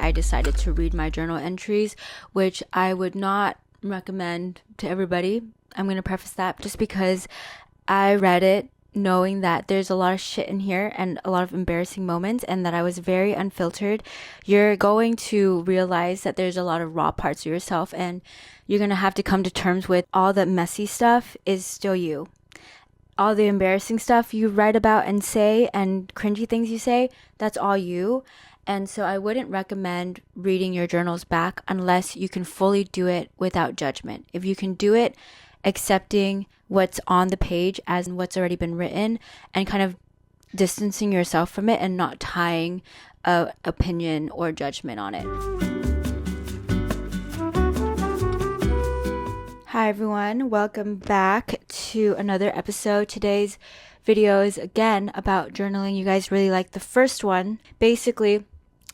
I decided to read my journal entries, which I would not recommend to everybody. I'm going to preface that just because I read it knowing that there's a lot of shit in here and a lot of embarrassing moments, and that I was very unfiltered. You're going to realize that there's a lot of raw parts of yourself, and you're going to have to come to terms with all the messy stuff is still you. All the embarrassing stuff you write about and say and cringy things you say, that's all you. And so I wouldn't recommend reading your journals back unless you can fully do it without judgment. If you can do it accepting what's on the page as what's already been written and kind of distancing yourself from it and not tying a opinion or judgment on it. Hi everyone, welcome back to another episode. Today's video is again about journaling. You guys really liked the first one. Basically,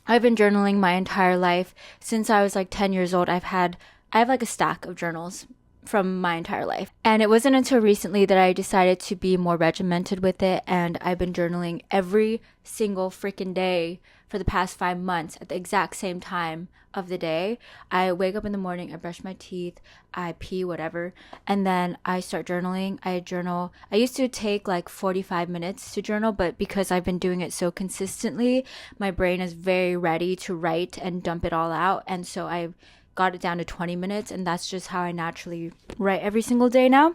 I've been journaling my entire life. Since I was like 10 years old, I have like a stack of journals from my entire life. And it wasn't until recently that I decided to be more regimented with it, and I've been journaling every single freaking day for the past 5 months at the exact same time of the day. I wake up in the morning, I brush my teeth, I pee, whatever, and then I start journaling. I journal. I used to take like 45 minutes to journal, but because I've been doing it so consistently, my brain is very ready to write and dump it all out, and so I got it down to 20 minutes, and that's just how I naturally write every single day now.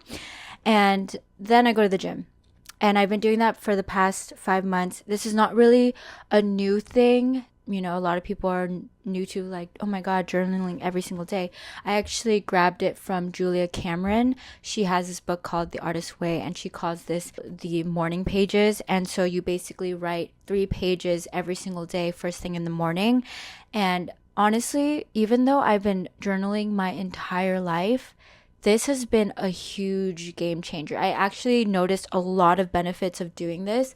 And then I go to the gym, and I've been doing that for the past 5 months. This is not really a new thing. You know, a lot of people are new to like, oh my God, journaling every single day. I actually grabbed it from Julia Cameron. She has this book called The Artist's Way, and she calls this the morning pages. And so you basically write 3 pages every single day, first thing in the morning. And honestly, even though I've been journaling my entire life, this has been a huge game changer. I actually noticed a lot of benefits of doing this.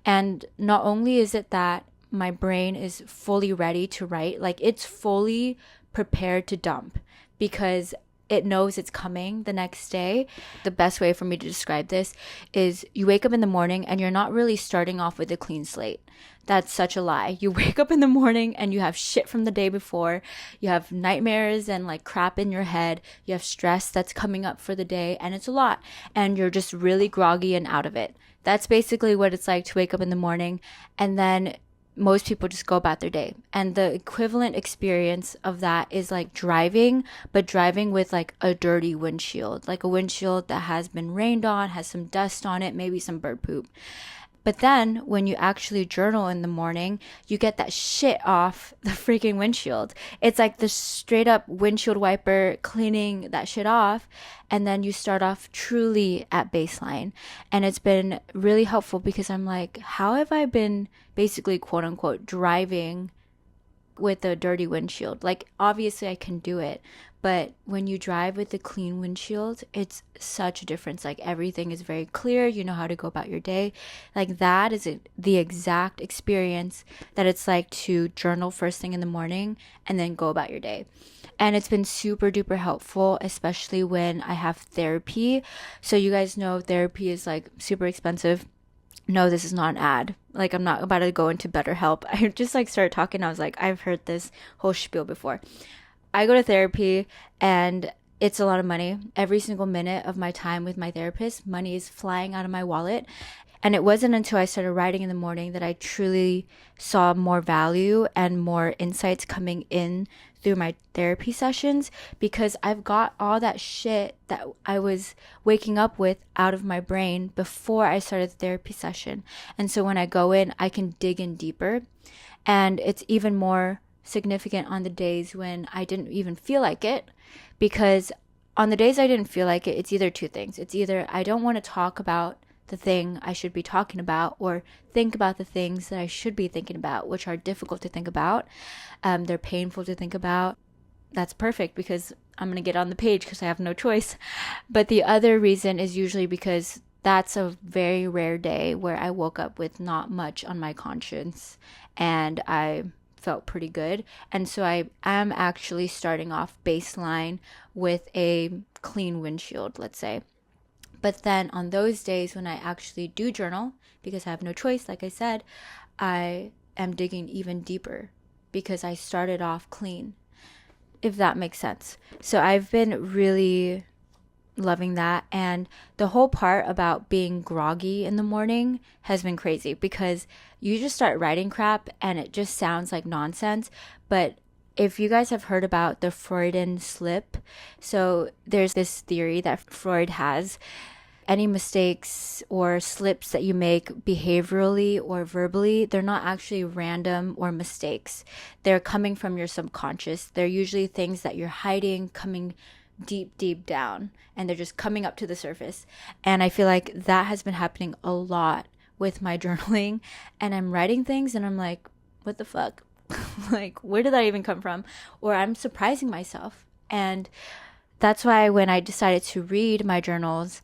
And not only is it that my brain is fully ready to write, like it's fully prepared to dump because it knows it's coming the next day. The best way for me to describe this is you wake up in the morning and you're not really starting off with a clean slate. That's such a lie. You wake up in the morning and you have shit from the day before. You have nightmares and like crap in your head. You have stress that's coming up for the day, and it's a lot. And you're just really groggy and out of it. That's basically what it's like to wake up in the morning, and then most people just go about their day. And the equivalent experience of that is like driving, but driving with like a dirty windshield, like a windshield that has been rained on, has some dust on it, maybe some bird poop. But then when you actually journal in the morning, you get that shit off the freaking windshield. It's like the straight up windshield wiper cleaning that shit off. And then you start off truly at baseline. And it's been really helpful because I'm like, how have I been basically quote unquote driving with a dirty windshield? Like obviously I can do it, but when you drive with a clean windshield, it's such a difference. Like everything is very clear. You know how to go about your day. Like that is the exact experience that it's like to journal first thing in the morning and then go about your day. And it's been super duper helpful, especially when I have therapy. So you guys know therapy is like super expensive. No, this is not an ad. Like I'm not about to go into BetterHelp. I just like started talking. I was like, I've heard this whole spiel before. I go to therapy and it's a lot of money. Every single minute of my time with my therapist, money is flying out of my wallet. And it wasn't until I started writing in the morning that I truly saw more value and more insights coming in through my therapy sessions, because I've got all that shit that I was waking up with out of my brain before I started the therapy session. And so when I go in, I can dig in deeper. And it's even more significant on the days when I didn't even feel like it, because on the days I didn't feel like it, it's either two things. It's either I don't want to talk about the thing I should be talking about or think about the things that I should be thinking about, which are difficult to think about. They're painful to think about. That's perfect because I'm going to get on the page because I have no choice. But the other reason is usually because that's a very rare day where I woke up with not much on my conscience and I felt pretty good. And so I am actually starting off baseline with a clean windshield, let's say. But then on those days when I actually do journal, because I have no choice, like I said, I am digging even deeper. because I started off clean, if that makes sense. So I've been really loving that. And the whole part about being groggy in the morning has been crazy, because you just start writing crap and it just sounds like nonsense. But if you guys have heard about the Freudian slip, so there's this theory that Freud has. Any mistakes or slips that you make behaviorally or verbally, they're not actually random or mistakes. They're coming from your subconscious. They're usually things that you're hiding, coming deep down, and they're just coming up to the surface. And I feel like that has been happening a lot with my journaling, and I'm writing things and I'm like, what the fuck? Like, where did that even come from? Or I'm surprising myself. And that's why when I decided to read my journals,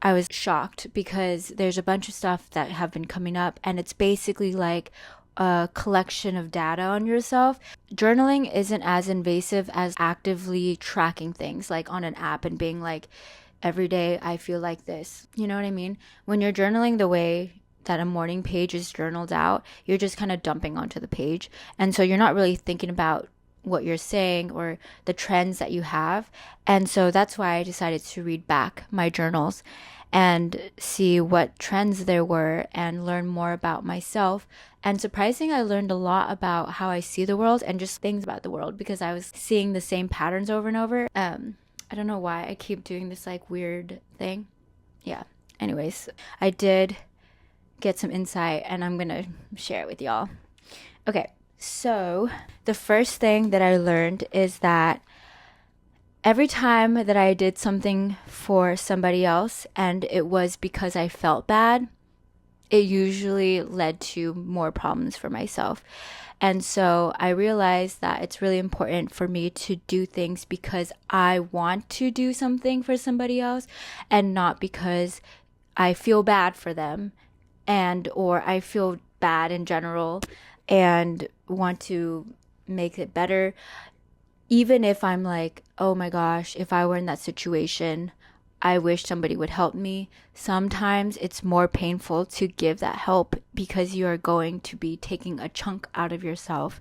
I was shocked, because there's a bunch of stuff that have been coming up, and it's basically like a collection of data on yourself. Journaling isn't as invasive as actively tracking things like on an app and being like, every day I feel like this. You know what I mean? When you're journaling the way that a morning page is journaled out, you're just kind of dumping onto the page. And so you're not really thinking about what you're saying or the trends that you have. And so that's why I decided to read back my journals and see what trends there were and learn more about myself. And surprisingly, I learned a lot about how I see the world and just things about the world, because I was seeing the same patterns over and over. I don't know why I keep doing this like weird thing. Yeah. Anyways, I did get some insight and I'm gonna share it with y'all. Okay. So the first thing that I learned is that every time that I did something for somebody else and it was because I felt bad, it usually led to more problems for myself. And so I realized that it's really important for me to do things because I want to do something for somebody else, and not because I feel bad for them or I feel bad in general and want to make it better. Even if I'm like, oh my gosh, if I were in that situation, I wish somebody would help me. Sometimes it's more painful to give that help because you are going to be taking a chunk out of yourself.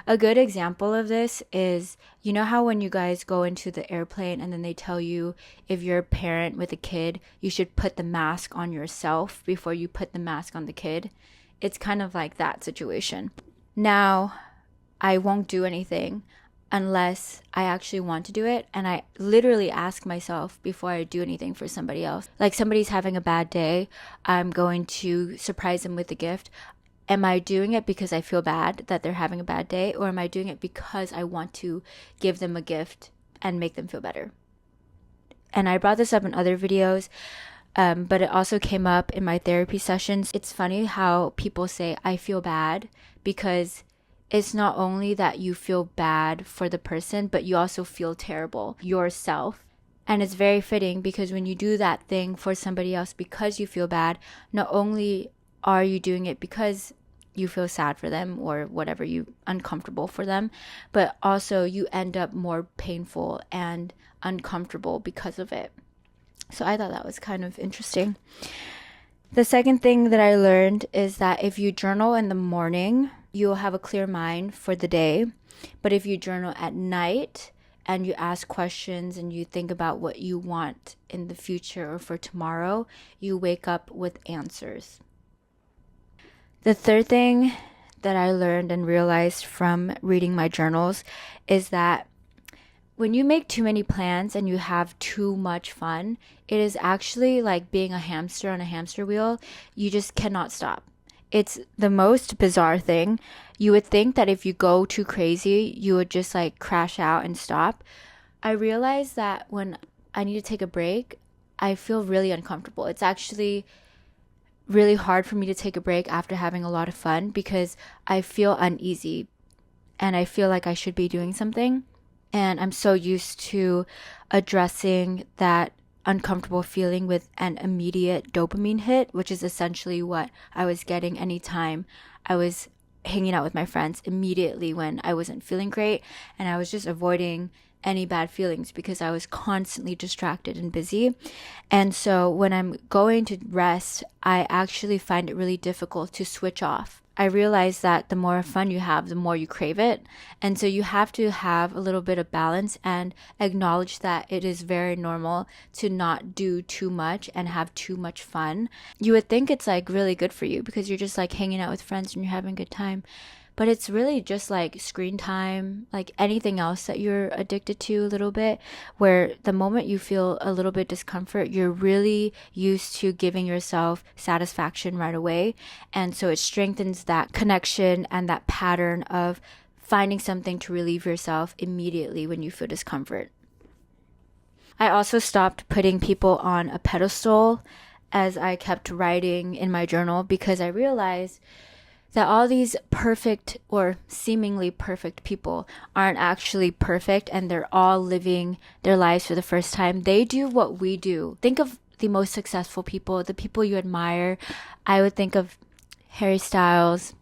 A good example of this is, you know how when you guys go into the airplane and then they tell you, if you're a parent with a kid, you should put the mask on yourself before you put the mask on the kid? It's kind of like that situation. Now, I won't do anything unless I actually want to do it. And I literally ask myself before I do anything for somebody else. Like, somebody's having a bad day, I'm going to surprise them with a gift. Am I doing it because I feel bad that they're having a bad day? Or am I doing it because I want to give them a gift and make them feel better? And I brought this up in other videos, but it also came up in my therapy sessions. It's funny how people say, I feel bad, because it's not only that you feel bad for the person, but you also feel terrible yourself. And it's very fitting, because when you do that thing for somebody else because you feel bad, not only are you doing it because you feel sad for them or whatever, you uncomfortable for them, but also you end up more painful and uncomfortable because of it. So I thought that was kind of interesting. The second thing that I learned is that if you journal in the morning, you'll have a clear mind for the day. But if you journal at night and you ask questions and you think about what you want in the future or for tomorrow, you wake up with answers. The third thing that I learned and realized from reading my journals is that when you make too many plans and you have too much fun, it is actually like being a hamster on a hamster wheel. You just cannot stop. It's the most bizarre thing. You would think that if you go too crazy, you would just like crash out and stop. I realized that when I need to take a break, I feel really uncomfortable. It's actually really hard for me to take a break after having a lot of fun, because I feel uneasy and I feel like I should be doing something. And I'm so used to addressing that uncomfortable feeling with an immediate dopamine hit, which is essentially what I was getting anytime I was hanging out with my friends, immediately when I wasn't feeling great. And I was just avoiding any bad feelings because I was constantly distracted and busy. And so when I'm going to rest, I actually find it really difficult to switch off. I realized that the more fun you have, the more you crave it. And so you have to have a little bit of balance and acknowledge that it is very normal to not do too much and have too much fun. You would think it's like really good for you because you're just like hanging out with friends and you're having a good time. But it's really just like screen time, like anything else that you're addicted to a little bit, where the moment you feel a little bit discomfort, you're really used to giving yourself satisfaction right away. And so it strengthens that connection and that pattern of finding something to relieve yourself immediately when you feel discomfort. I also stopped putting people on a pedestal as I kept writing in my journal because I realized that all these perfect or seemingly perfect people aren't actually perfect and they're all living their lives for the first time. They do what we do. Think of the most successful people, the people you admire. I would think of Harry Styles,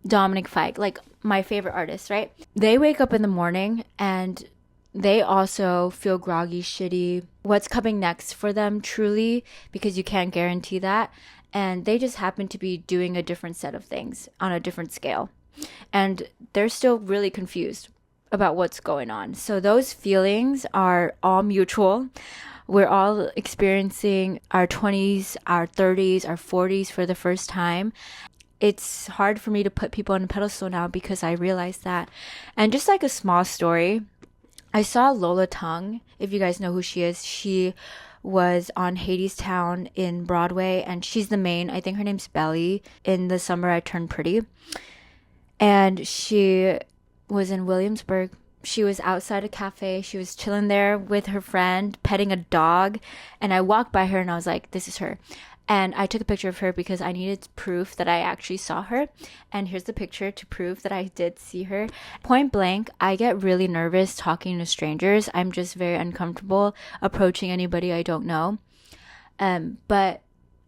Dominic Fike, like my favorite artists, right? They wake up in the morning and they also feel groggy, shitty. What's coming next for them truly, because you can't guarantee that. And they just happen to be doing a different set of things on a different scale. And they're still really confused about what's going on. So those feelings are all mutual. We're all experiencing our 20s, our 30s, our 40s for the first time. It's hard for me to put people on a pedestal now because I realize that. And just like a small story, I saw Lola Tung, if you guys know who she is. She was on Hadestown in Broadway, and she's the main, I think her name's Belly, in The Summer I Turned Pretty. And she was in Williamsburg. She was outside a cafe. She was chilling there with her friend, petting a dog. And I walked by her and I was like, this is her. And I took a picture of her because I needed proof that I actually saw her. And here's the picture to prove that I did see her. Point blank, I get really nervous talking to strangers. I'm just very uncomfortable approaching anybody I don't know. But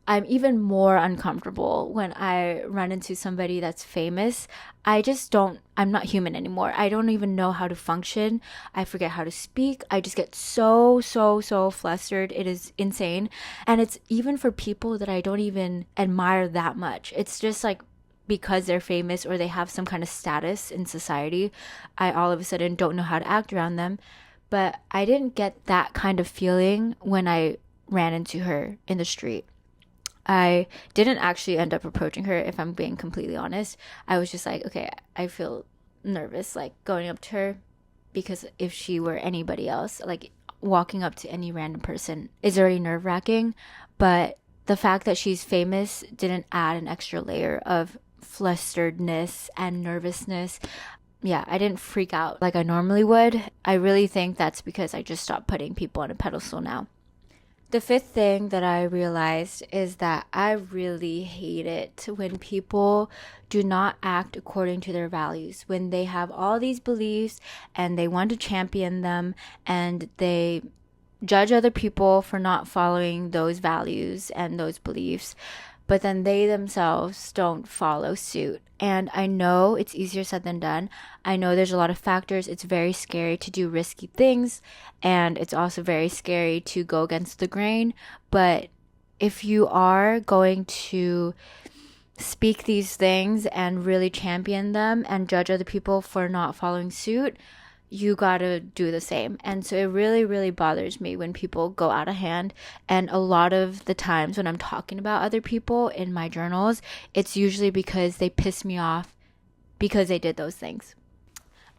I'm even more uncomfortable when I run into somebody that's famous. I'm not human anymore. I don't even know how to function. I forget how to speak. I just get so flustered. It is insane. And it's even for people that I don't even admire that much. It's just like because they're famous or they have some kind of status in society, I all of a sudden don't know how to act around them. But I didn't get that kind of feeling when I ran into her in the street. I didn't actually end up approaching her, if I'm being completely honest. I was just like, okay, I feel nervous, like going up to her, because if she were anybody else, like walking up to any random person is already nerve-wracking. But the fact that she's famous didn't add an extra layer of flusteredness and nervousness. Yeah, I didn't freak out like I normally would. I really think that's because I just stopped putting people on a pedestal now. The fifth thing that I realized is that I really hate it when people do not act according to their values, when they have all these beliefs and they want to champion them and they judge other people for not following those values and those beliefs, but then they themselves don't follow suit. And I know it's easier said than done. I know there's a lot of factors. It's very scary to do risky things, and it's also very scary to go against the grain. But if you are going to speak these things and really champion them and judge other people for not following suit, you gotta do the same. And so it really bothers me when people go out of hand. And a lot of the times when I'm talking about other people in my journals, it's usually because they piss me off because they did those things.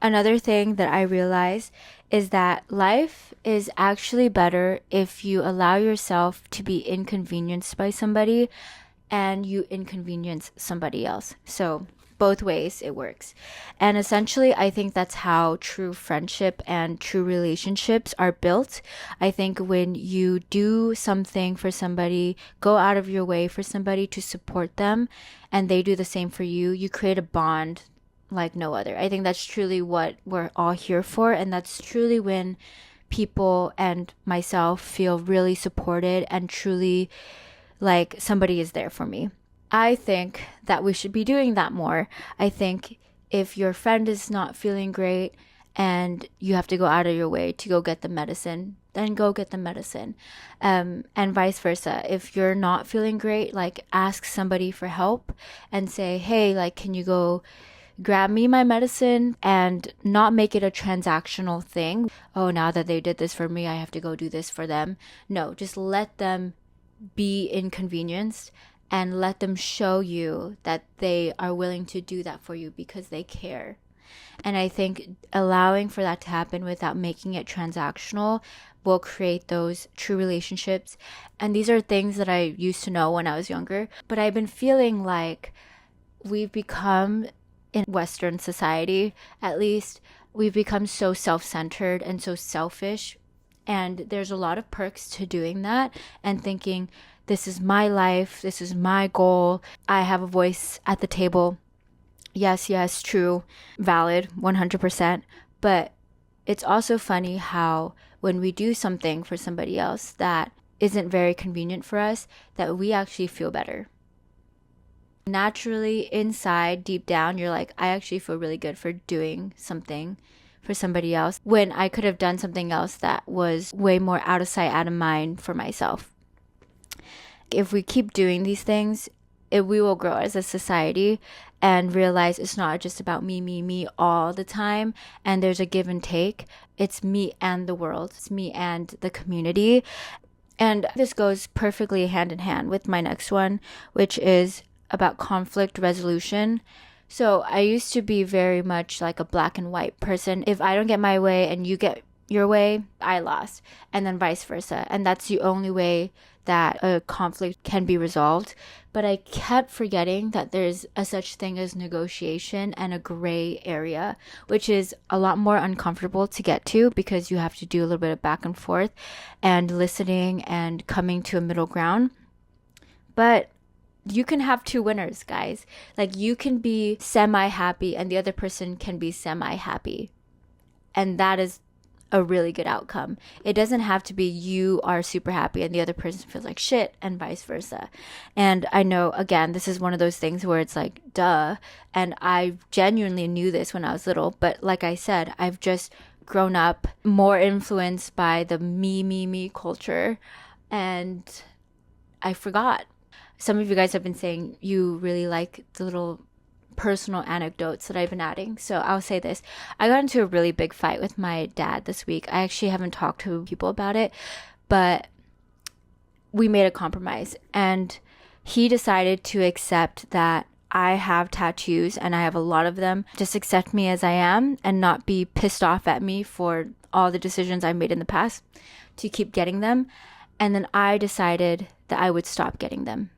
Another thing that I realize is that life is actually better if you allow yourself to be inconvenienced by somebody and you inconvenience somebody else. So both ways it works. And essentially, I think that's how true friendship and true relationships are built. I think when you do something for somebody, go out of your way for somebody to support them, and they do the same for you, you create a bond like no other. I think that's truly what we're all here for, and that's truly when people and myself feel really supported and truly like somebody is there for me. I think that we should be doing that more. I think if your friend is not feeling great and you have to go out of your way to go get the medicine then go get the medicine. And vice versa. If you're not feeling great, like ask somebody for help and say, hey, like, can you go grab me my medicine, and not make it a transactional thing. Oh, now that they did this for me, I have to go do this for them. No, just let them be inconvenienced and let them show you that they are willing to do that for you because they care. And I think allowing for that to happen without making it transactional will create those true relationships. And these are things that I used to know when I was younger, but I've been feeling like we've become, in Western society at least, we've become so self-centered and so selfish. And there's a lot of perks to doing that and thinking, this is my life, this is my goal, I have a voice at the table. Yes, true, valid, 100%. But it's also funny how when we do something for somebody else that isn't very convenient for us, that we actually feel better. Naturally, inside, deep down, you're like, I actually feel really good for doing something for somebody else when I could have done something else that was way more out of sight, out of mind for myself. If we keep doing these things, we will grow as a society and realize it's not just about me all the time, and there's a give and take. It's me and the world. It's me and the community. And this goes perfectly hand in hand with my next one, which is about conflict resolution. So I used to be very much like a black and white person. If I don't get my way and you get your way, I lost. And then vice versa. And that's the only way that a conflict can be resolved. But I kept forgetting that there's a such thing as negotiation and a gray area, which is a lot more uncomfortable to get to because you have to do a little bit of back and forth and listening and coming to a middle ground. But you can have two winners, guys. Like, you can be semi-happy and the other person can be semi-happy. And that is a really good outcome. It doesn't have to be you are super happy and the other person feels like shit, and vice versa. And I know, again, this is one of those things where it's like, duh. And I genuinely knew this when I was little. But like I said, I've just grown up more influenced by the me culture. And I forgot. Some of you guys have been saying you really like the little personal anecdotes that I've been adding. So I'll say this. I got into a really big fight with my dad this week. I actually haven't talked to people about it, but we made a compromise. And he decided to accept that I have tattoos and I have a lot of them. Just accept me as I am and not be pissed off at me for all the decisions I made in the past to keep getting them. And then I decided that I would stop getting them.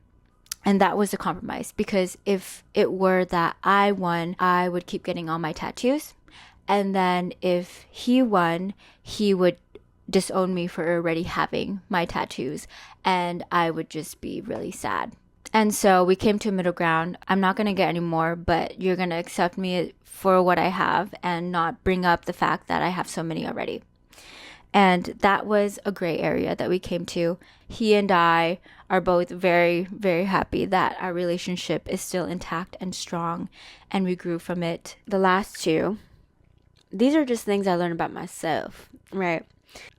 And that was a compromise, because if it were that I won, I would keep getting all my tattoos. And then if he won, he would disown me for already having my tattoos. And I would just be really sad. And so we came to a middle ground. I'm not going to get any more, but you're going to accept me for what I have and not bring up the fact that I have so many already. And that was a gray area that we came to. He and I are both very, very happy that our relationship is still intact and strong, and we grew from it. The last two, these are just things I learned about myself, right?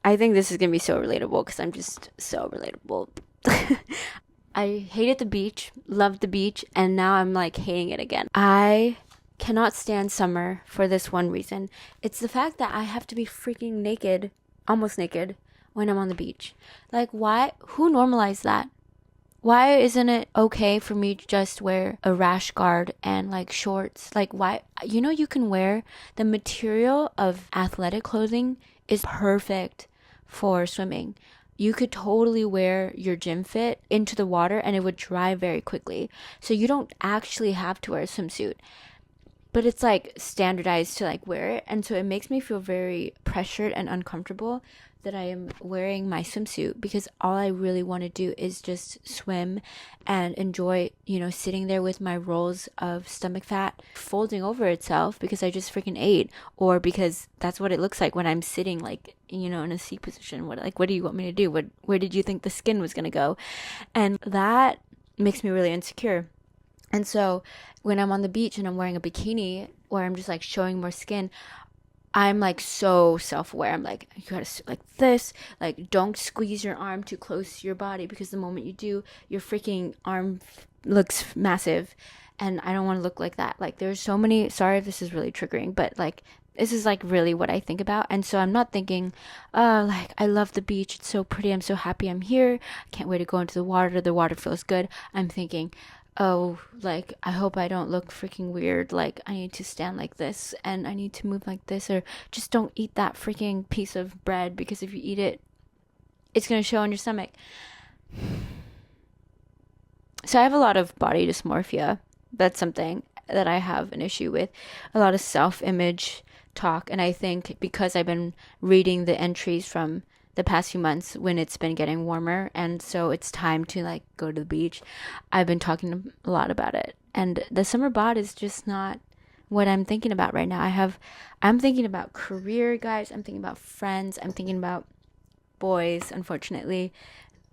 I think this is going to be so relatable because I'm just so relatable. I hated the beach, loved the beach, and now I'm like hating it again. I cannot stand summer for this one reason. It's the fact that I have to be freaking naked, almost naked, when I'm on the beach. Like, why? Who normalized that? Why isn't it okay for me to just wear a rash guard and like shorts? Like, why? You know, you can wear the material of athletic clothing is perfect for swimming. You could totally wear your gym fit into the water and it would dry very quickly. So you don't actually have to wear a swimsuit. But it's like standardized to like wear it. And so it makes me feel very pressured and uncomfortable that I am wearing my swimsuit, because all I really want to do is just swim and enjoy, you know, sitting there with my rolls of stomach fat folding over itself because I just freaking ate, or because that's what it looks like when I'm sitting, like, you know, in a C position. What do you want me to do? Where did you think the skin was going to go? And that makes me really insecure. And so when I'm on the beach and I'm wearing a bikini where I'm just like showing more skin, I'm like so self-aware. I'm like, you gotta sit like this, like don't squeeze your arm too close to your body, because the moment you do, your freaking arm looks massive, and I don't want to look like that. Like there's so many, sorry if this is really triggering, but like this is like really what I think about. And so I'm not thinking, oh, like I love the beach, it's so pretty, I'm so happy I'm here, I can't wait to go into the water feels good. I'm thinking, oh, like I hope I don't look freaking weird, like I need to stand like this and I need to move like this, or just don't eat that freaking piece of bread, because if you eat it, it's going to show on your stomach. So I have a lot of body dysmorphia. That's something that I have an issue with. A lot of self-image talk. And I think because I've been reading the entries from the past few months when it's been getting warmer, and so it's time to like go to the beach, I've been talking a lot about it. And the summer bod is just not what I'm thinking about right now. I'm thinking about career, guys. I'm thinking about friends. I'm thinking about boys, unfortunately.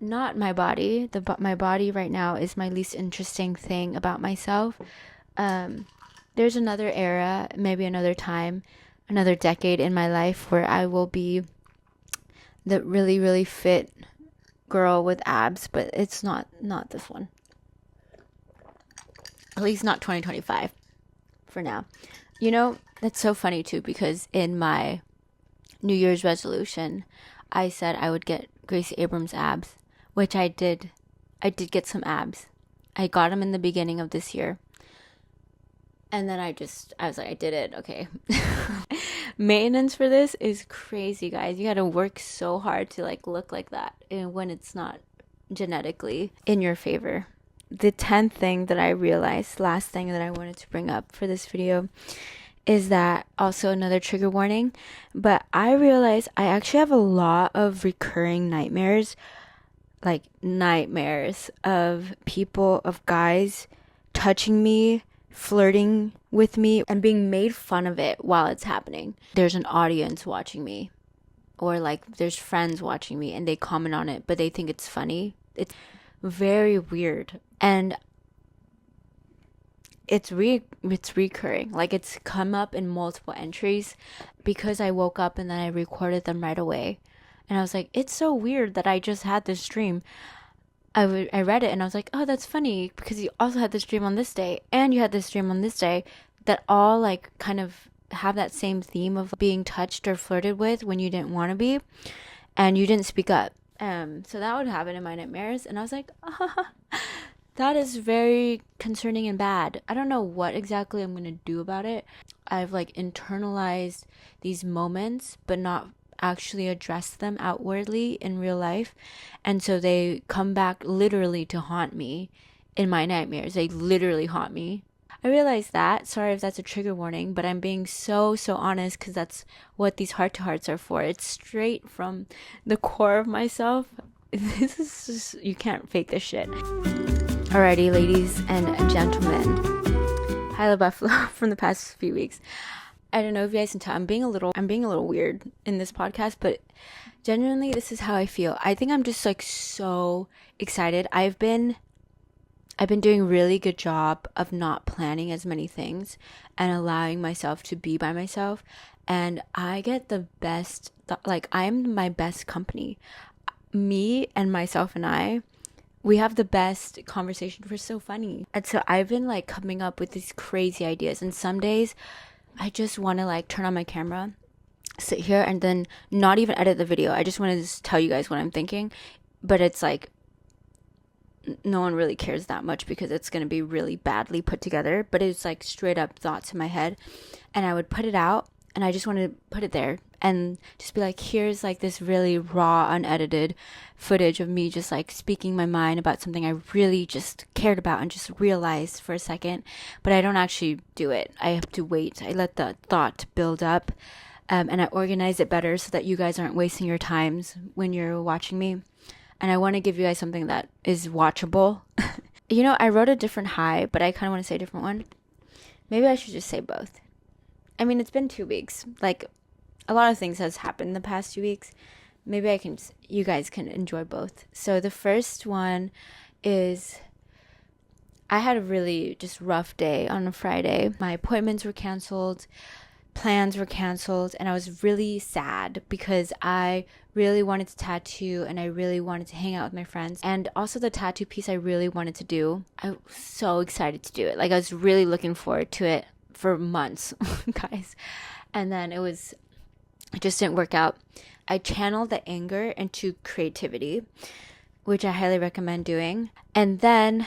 Not my body. My body right now is my least interesting thing about myself. There's another era, maybe another time, another decade in my life where I will be the really, really fit girl with abs, but it's not this one. At least not 2025 for now. You know, that's so funny too, because in my New Year's resolution, I said I would get Gracie Abrams abs, which I did. I did get some abs. I got them in the beginning of this year. And then I was like, I did it. Okay. Maintenance for this is crazy, guys. You got to work so hard to like look like that, and when it's not genetically in your favor. The 10th thing that I realized, last thing that I wanted to bring up for this video, is that also another trigger warning, but I realized I actually have a lot of recurring nightmares, like nightmares of people, of guys touching me, flirting with me, and being made fun of it while it's happening. There's an audience watching me, or like there's friends watching me and they comment on it, but they think it's funny. It's very weird. And it's recurring. Like it's come up in multiple entries because I woke up and then I recorded them right away. And I was like, it's so weird that I just had this dream. I read it and I was like, oh, that's funny, because you also had this dream on this day and you had this dream on this day, that all like kind of have that same theme of being touched or flirted with when you didn't want to be and you didn't speak up. So that would happen in my nightmares, and I was like, that is very concerning and bad. I don't know what exactly I'm gonna do about it. I've like internalized these moments but not actually address them outwardly in real life, and so they come back literally to haunt me in my nightmares. They literally haunt me. I realize that. Sorry if that's a trigger warning, but I'm being so honest, because that's what these heart-to-hearts are for. It's straight from the core of myself. This is just, you can't fake this shit. Alrighty, ladies and gentlemen, Hi Buffalo from the past few weeks. I don't know if you guys can tell, I'm being a little weird in this podcast, but genuinely this is how I feel. I think I'm just like so excited. I've been doing a really good job of not planning as many things and allowing myself to be by myself, and I get the best, like I'm my best company. Me and myself and we have the best conversation. We're so funny. And so I've been like coming up with these crazy ideas, and some days I just want to like turn on my camera, sit here, and then not even edit the video. I just want to just tell you guys what I'm thinking, but it's like no one really cares that much because it's going to be really badly put together, but it's like straight up thoughts in my head, and I would put it out, and I just want to put it there and just be like, here's like this really raw, unedited footage of me just like speaking my mind about something I really just cared about and just realized for a second, but I don't actually do it. I have to wait. I let the thought build up, and I organize it better so that you guys aren't wasting your times when you're watching me. And I want to give you guys something that is watchable. You know, I wrote a different high, but I kind of want to say a different one. Maybe I should just say both. I mean, it's been 2 weeks. Like, a lot of things has happened in the past 2 weeks. Maybe you guys can enjoy both. So the first one is, I had a really just rough day on a Friday. My appointments were canceled. plans were canceled, and I was really sad because I really wanted to tattoo and I really wanted to hang out with my friends. And also the tattoo piece I really wanted to do. I was so excited to do it. Like, I was really looking forward to it for months, guys. And then it just didn't work out. I channeled the anger into creativity, which I highly recommend doing. And then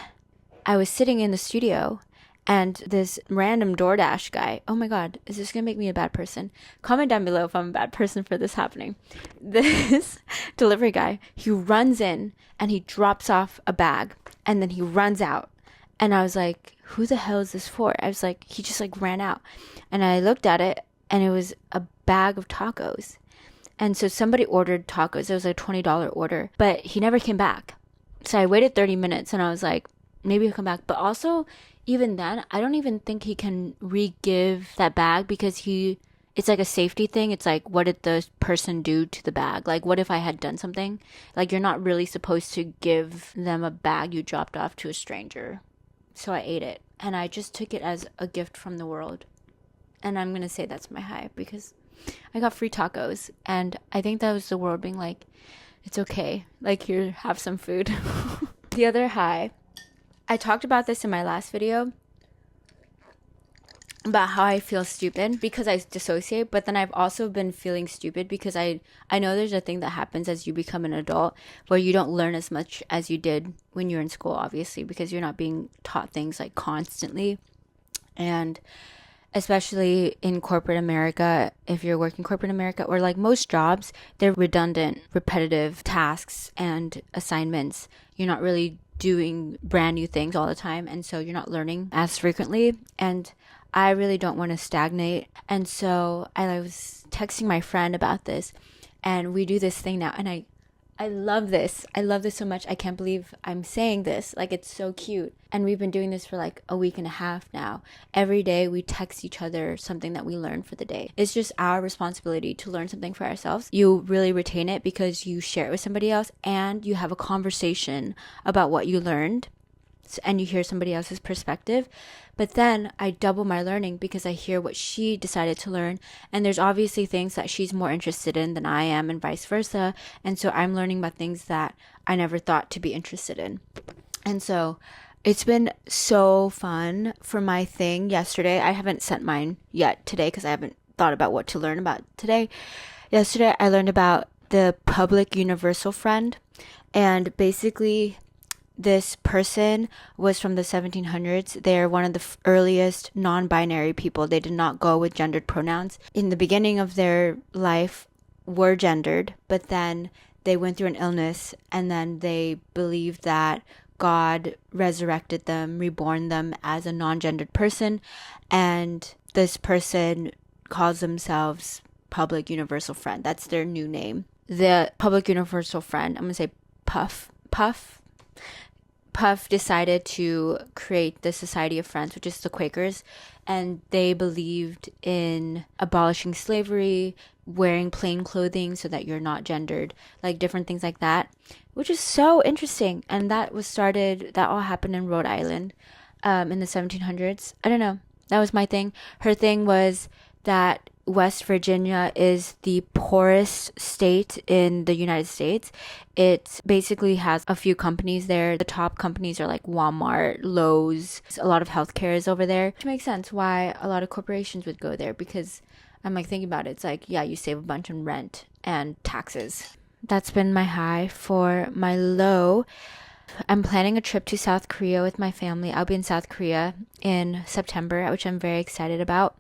I was sitting in the studio, and this random DoorDash guy, oh my God, is this going to make me a bad person? Comment down below if I'm a bad person for this happening. This delivery guy, he runs in and he drops off a bag and then he runs out. And I was like, who the hell is this for? I was like, he just like ran out. And I looked at it and it was a bag of tacos. And so somebody ordered tacos. It was a $20 order, but he never came back. So I waited 30 minutes and I was like, maybe he'll come back. But also, even then, I don't even think he can re-give that bag because it's like a safety thing. It's like, what did the person do to the bag? Like, what if I had done something? Like, you're not really supposed to give them a bag you dropped off to a stranger. So I ate it, and I just took it as a gift from the world. And I'm going to say that's my high because I got free tacos, and I think that was the world being like, it's okay. Like, here, have some food. The other high, I talked about this in my last video about how I feel stupid because I dissociate, but then I've also been feeling stupid because I know there's a thing that happens as you become an adult where you don't learn as much as you did when you're in school, obviously, because you're not being taught things like constantly. And especially in corporate America, if you're working corporate America or like most jobs, they're redundant, repetitive tasks and assignments. You're not really doing brand new things all the time, and so you're not learning as frequently, and I really don't want to stagnate. And so I was texting my friend about this, and we do this thing now, and I love this. I love this so much. I can't believe I'm saying this. Like, it's so cute. And we've been doing this for like a week and a half now. Every day we text each other something that we learned for the day. It's just our responsibility to learn something for ourselves. You really retain it because you share it with somebody else and you have a conversation about what you learned and you hear somebody else's perspective. But then I double my learning because I hear what she decided to learn. And there's obviously things that she's more interested in than I am and vice versa. And so I'm learning about things that I never thought to be interested in. And so it's been so fun for my thing yesterday. I haven't sent mine yet today because I haven't thought about what to learn about today. Yesterday I learned about the public universal friend. And basically, this person was from the 1700s. They're one of the earliest non-binary people. They did not go with gendered pronouns. In the beginning of their life, were gendered, but then they went through an illness, and then they believed that God resurrected them, reborn them as a non-gendered person, and this person calls themselves Public Universal Friend. That's their new name. The Public Universal Friend, I'm going to say Puff decided to create the Society of Friends, which is the Quakers, and they believed in abolishing slavery, wearing plain clothing so that you're not gendered, like different things like that, which is so interesting. And that all happened in Rhode Island in the 1700s. I don't know. That was my thing. Her thing was that West Virginia is the poorest state in the United States. It basically has a few companies there. The top companies are like Walmart, Lowe's. A lot of healthcare is over there, which makes sense why a lot of corporations would go there, because I'm like thinking about it. It's like, yeah, you save a bunch on rent and taxes. That's been my high. For my low, I'm planning a trip to South Korea with my family. I'll be in South Korea in September, which I'm very excited about.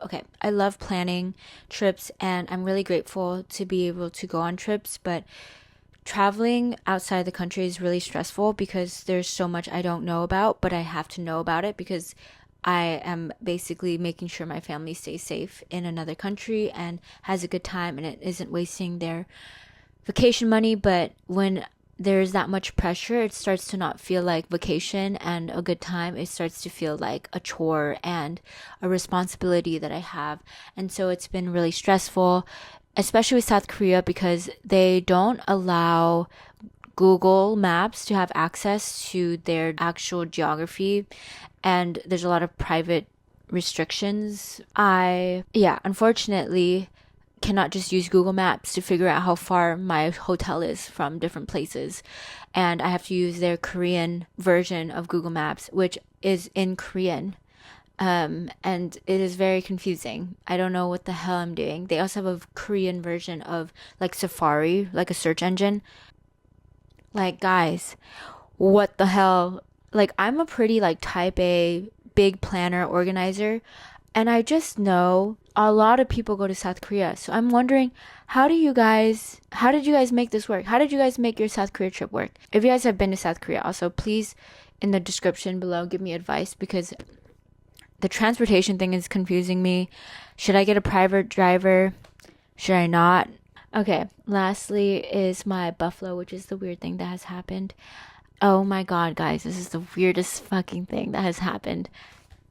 Okay, I love planning trips, and I'm really grateful to be able to go on trips, but traveling outside the country is really stressful because there's so much I don't know about, but I have to know about it because I am basically making sure my family stays safe in another country and has a good time, and it isn't wasting their vacation money. But when there's that much pressure, it starts to not feel like vacation and a good time. It starts to feel like a chore and a responsibility that I have. And so it's been really stressful, especially with South Korea, because they don't allow Google Maps to have access to their actual geography. And there's a lot of private restrictions. Unfortunately cannot just use Google Maps to figure out how far my hotel is from different places. And I have to use their Korean version of Google Maps, which is in Korean. And it is very confusing. I don't know what the hell I'm doing. They also have a Korean version of like Safari, like a search engine. Like, guys, what the hell? Like, I'm a pretty like type A, big planner, organizer. And I just know a lot of people go to South Korea. So I'm wondering, how did you guys make this work? How did you guys make your South Korea trip work? If you guys have been to South Korea, also please in the description below give me advice, because the transportation thing is confusing me. Should I get a private driver? Should I not? Okay, lastly is my buffalo, which is the weird thing that has happened. Oh my god, guys, this is the weirdest fucking thing that has happened.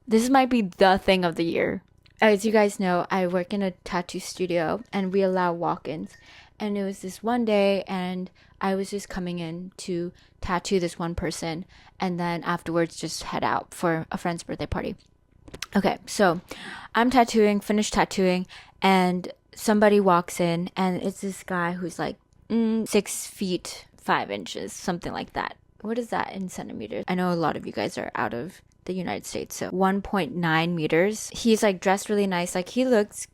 This might be the thing of the year. As you guys know, I work in a tattoo studio and we allow walk-ins. And it was this one day and I was just coming in to tattoo this one person and then afterwards just head out for a friend's birthday party. Okay, so I'm finished tattooing, and somebody walks in and it's this guy who's like 6 feet 5 inches, something like that. What is that in centimeters? I know a lot of you guys are out of the United States, so 1.9 meters. He's like dressed really nice. Like he looks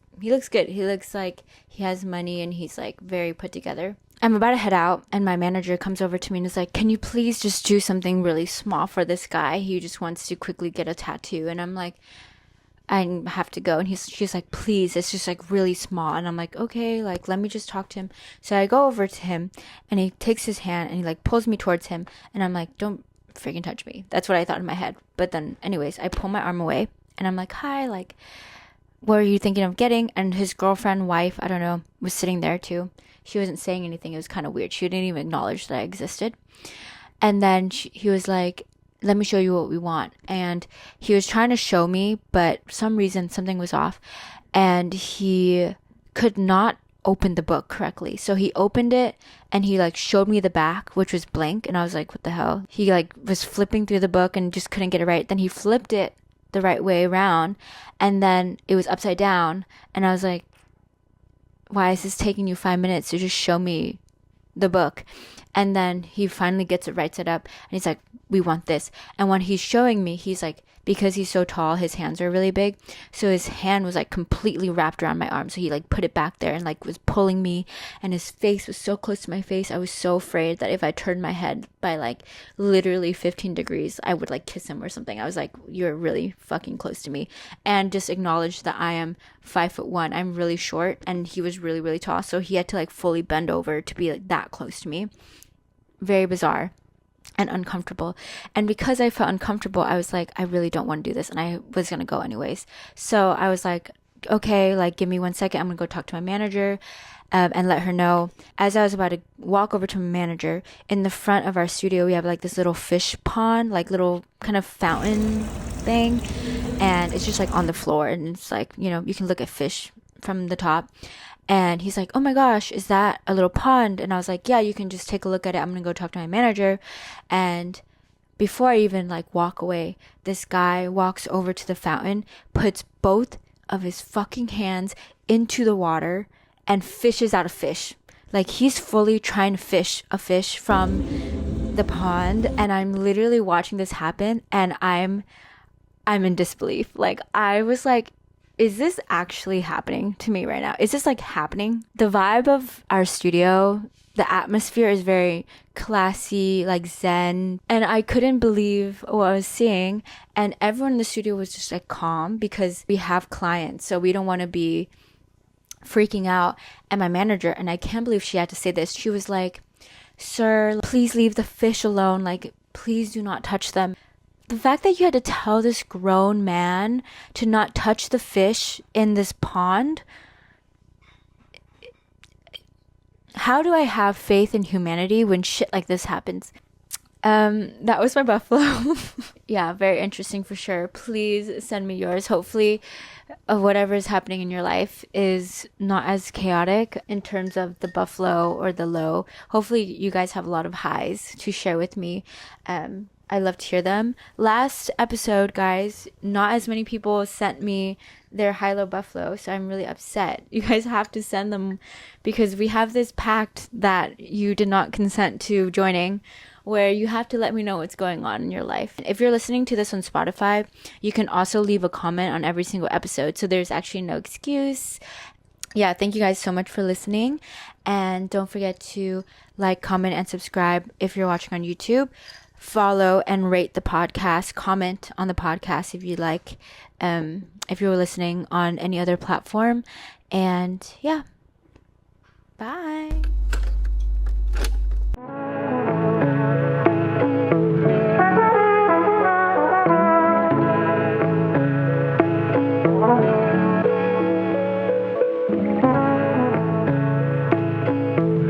good. He looks like he has money and he's like very put together. I'm about to head out and my manager comes over to me and is like, can you please just do something really small for this guy? He just wants to quickly get a tattoo. And I'm like, I have to go. And she's like, please, it's just like really small. And I'm like, okay, like let me just talk to him. So I go over to him and he takes his hand and he like pulls me towards him. And I'm like, don't freaking touch me. That's what I thought in my head. But then anyways, I pull my arm away and I'm like, hi, like, what are you thinking of getting? And his girlfriend, wife, I don't know, was sitting there too. She wasn't saying anything. It was kind of weird. She didn't even acknowledge that I existed. And then he was like, let me show you what we want. And he was trying to show me, but for some reason something was off. And he could not open the book correctly. So he opened it and he like showed me the back, which was blank. And I was like, what the hell? He like was flipping through the book and just couldn't get it right. Then he flipped it the right way around and then it was upside down. And I was like, why is this taking you 5 minutes to just show me the book? And then he finally gets it right set up and he's like, we want this. And when he's showing me, he's like, because he's so tall, his hands are really big. So his hand was like completely wrapped around my arm. So he like put it back there and like was pulling me and his face was so close to my face. I was so afraid that if I turned my head by like literally 15 degrees, I would like kiss him or something. I was like, you're really fucking close to me. And just acknowledge that I am 5'1". I'm really short and he was really, really tall. So he had to like fully bend over to be like that close to me. Very bizarre and uncomfortable. And because I felt uncomfortable, I was like, I really don't want to do this. And I was going to go anyways. So I was like, okay, like give me 1 second. I'm going to go talk to my manager and let her know. As I was about to walk over to my manager, in the front of our studio, we have like this little fish pond, like little kind of fountain thing. And it's just like on the floor. And it's like, you know, you can look at fish from the top. And he's like, oh my gosh, is that a little pond? And I was like, yeah, you can just take a look at it. I'm going to go talk to my manager. And before I even like walk away, this guy walks over to the fountain, puts both of his fucking hands into the water and fishes out a fish. Like he's fully trying to fish a fish from the pond. And I'm literally watching this happen and I'm in disbelief. Like I was like, is this actually happening to me right now? Is this like happening? The vibe of our studio, the atmosphere is very classy, like zen. And I couldn't believe what I was seeing. And everyone in the studio was just like calm because we have clients. So we don't want to be freaking out. And my manager, and I can't believe she had to say this. She was like, sir, please leave the fish alone. Like, please do not touch them. The fact that you had to tell this grown man to not touch the fish in this pond, how do I have faith in humanity when shit like this happens? That was my buffalo. Yeah, very interesting for sure. Please send me yours. Hopefully, whatever is happening in your life is not as chaotic in terms of the buffalo or the low. Hopefully, you guys have a lot of highs to share with me. I love to hear them. Last episode, guys, not as many people sent me their Hilo Buffalo, so I'm really upset. You guys have to send them because we have this pact that you did not consent to joining, where you have to let me know what's going on in your life. If you're listening to this on Spotify, you can also leave a comment on every single episode, so there's actually no excuse. Yeah, thank you guys so much for listening, and don't forget to like, comment, and subscribe if you're watching on YouTube. Follow and rate the podcast, comment on the podcast if you like, if you're listening on any other platform. And yeah, bye.